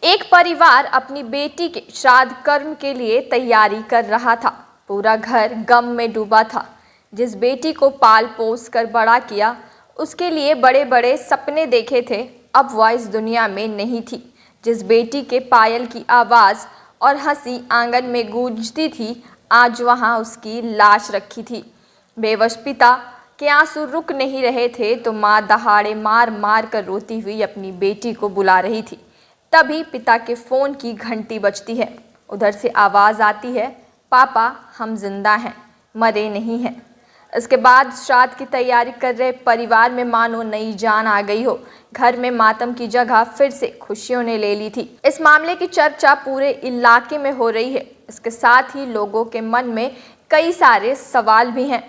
एक परिवार अपनी बेटी के श्राद्ध कर्म के लिए तैयारी कर रहा था। पूरा घर गम में डूबा था। जिस बेटी को पाल पोस कर बड़ा किया, उसके लिए बड़े बड़े सपने देखे थे, अब वह इस दुनिया में नहीं थी। जिस बेटी के पायल की आवाज़ और हंसी आंगन में गूंजती थी, आज वहाँ उसकी लाश रखी थी। बेवश पिता के आंसू रुक नहीं रहे थे तो माँ दहाड़े मार मार कर रोती हुई अपनी बेटी को बुला रही थी। तभी पिता के फ़ोन की घंटी बजती है। उधर से आवाज़ आती है, पापा हम जिंदा हैं, मरे नहीं हैं। इसके बाद श्राद्ध की तैयारी कर रहे परिवार में मानो नई जान आ गई हो। घर में मातम की जगह फिर से खुशियों ने ले ली थी। इस मामले की चर्चा पूरे इलाके में हो रही है। इसके साथ ही लोगों के मन में कई सारे सवाल भी हैं।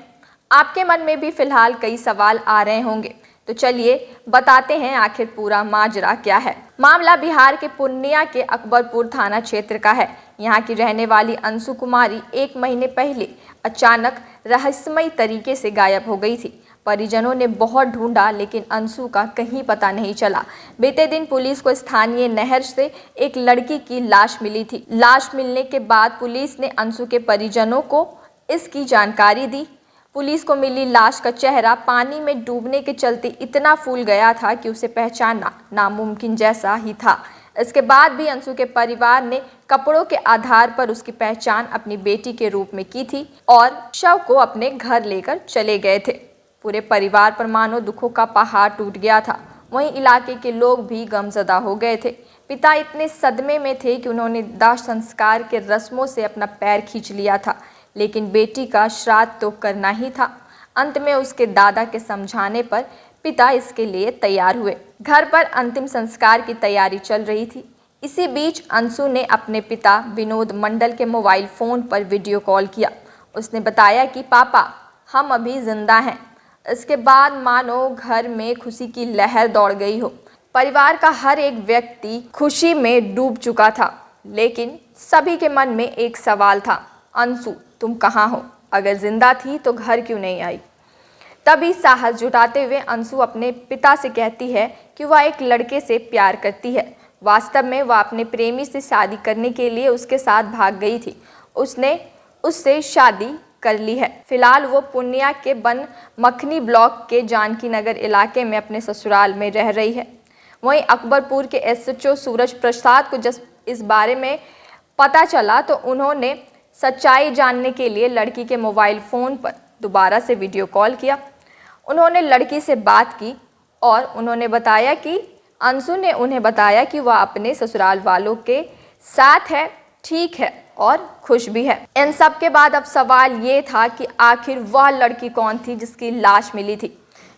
आपके मन में भी फिलहाल कई सवाल आ रहे होंगे, तो चलिए बताते हैं आखिर पूरा माजरा क्या है। मामला बिहार के पूर्णिया के अकबरपुर थाना क्षेत्र का है। यहाँ की रहने वाली अंशु कुमारी 1 महीने पहले अचानक रहस्यमयी तरीके से गायब हो गई थी। परिजनों ने बहुत ढूंढा, लेकिन अंशु का कहीं पता नहीं चला। बीते दिन पुलिस को स्थानीय नहर से एक लड़की की लाश मिली थी। लाश मिलने के बाद पुलिस ने अंशु के परिजनों को इसकी जानकारी दी। पुलिस को मिली लाश का चेहरा पानी में डूबने के चलते इतना फूल गया था कि उसे पहचानना नामुमकिन जैसा ही था। इसके बाद भी अंशु के परिवार ने कपड़ों के आधार पर उसकी पहचान अपनी बेटी के रूप में की थी और शव को अपने घर लेकर चले गए थे। पूरे परिवार पर मानो दुखों का पहाड़ टूट गया था। वहीं इलाके के लोग भी गमजदा हो गए थे। पिता इतने सदमे में थे कि उन्होंने दाह संस्कार के रस्मों से अपना पैर खींच लिया था, लेकिन बेटी का श्राद्ध तो करना ही था। अंत में उसके दादा के समझाने पर पिता इसके लिए तैयार हुए। घर पर अंतिम संस्कार की तैयारी चल रही थी। इसी बीच अंशु ने अपने पिता विनोद मंडल के मोबाइल फ़ोन पर वीडियो कॉल किया। उसने बताया कि पापा हम अभी जिंदा हैं। इसके बाद मानो घर में खुशी की लहर दौड़ गई हो। परिवार का हर एक व्यक्ति खुशी में डूब चुका था, लेकिन सभी के मन में एक सवाल था, अंशु तुम कहाँ हो? अगर जिंदा थी तो घर क्यों नहीं आई? तभी साहस जुटाते हुए अंशु अपने पिता से कहती है कि वह एक लड़के से प्यार करती है। वास्तव में वह अपने प्रेमी से शादी करने के लिए उसके साथ भाग गई थी। उसने उससे शादी कर ली है। फिलहाल वो पूर्णिया के बन मखनी ब्लॉक के जानकी नगर इलाके में अपने ससुराल में रह रही है। वहीं अकबरपुर के एसएचओ सूरज प्रसाद को जब इस बारे में पता चला तो उन्होंने सच्चाई जानने के लिए लड़की के मोबाइल फ़ोन पर दोबारा से वीडियो कॉल किया। उन्होंने लड़की से बात की और उन्होंने बताया कि अंशु ने उन्हें बताया कि वह अपने ससुराल वालों के साथ है, ठीक है और खुश भी है। इन सब के बाद अब सवाल ये था कि आखिर वह लड़की कौन थी जिसकी लाश मिली थी।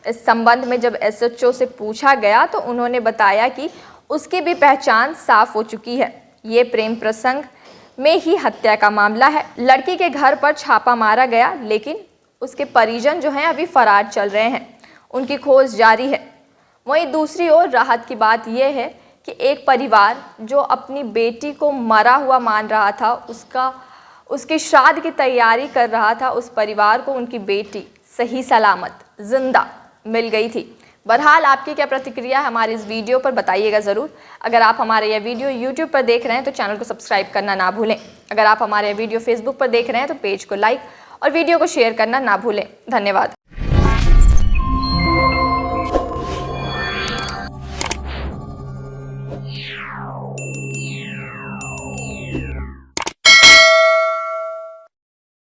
इस संबंध में जब एसएचओ से पूछा गया तो उन्होंने बताया कि उसकी भी पहचान साफ हो चुकी है। ये प्रेम प्रसंग में ही हत्या का मामला है। लड़की के घर पर छापा मारा गया, लेकिन उसके परिजन जो हैं अभी फरार चल रहे हैं। उनकी खोज जारी है। वहीं दूसरी ओर राहत की बात यह है कि एक परिवार जो अपनी बेटी को मरा हुआ मान रहा था, उसके श्राद्ध की तैयारी कर रहा था, उस परिवार को उनकी बेटी सही सलामत जिंदा मिल गई थी। बहरहाल आपकी क्या प्रतिक्रिया है हमारे इस वीडियो पर बताइएगा ज़रूर। अगर आप हमारे यह वीडियो YouTube पर देख रहे हैं तो चैनल को सब्सक्राइब करना ना भूलें। अगर आप हमारे वीडियो Facebook पर देख रहे हैं तो पेज को लाइक और वीडियो को शेयर करना ना भूलें। धन्यवाद।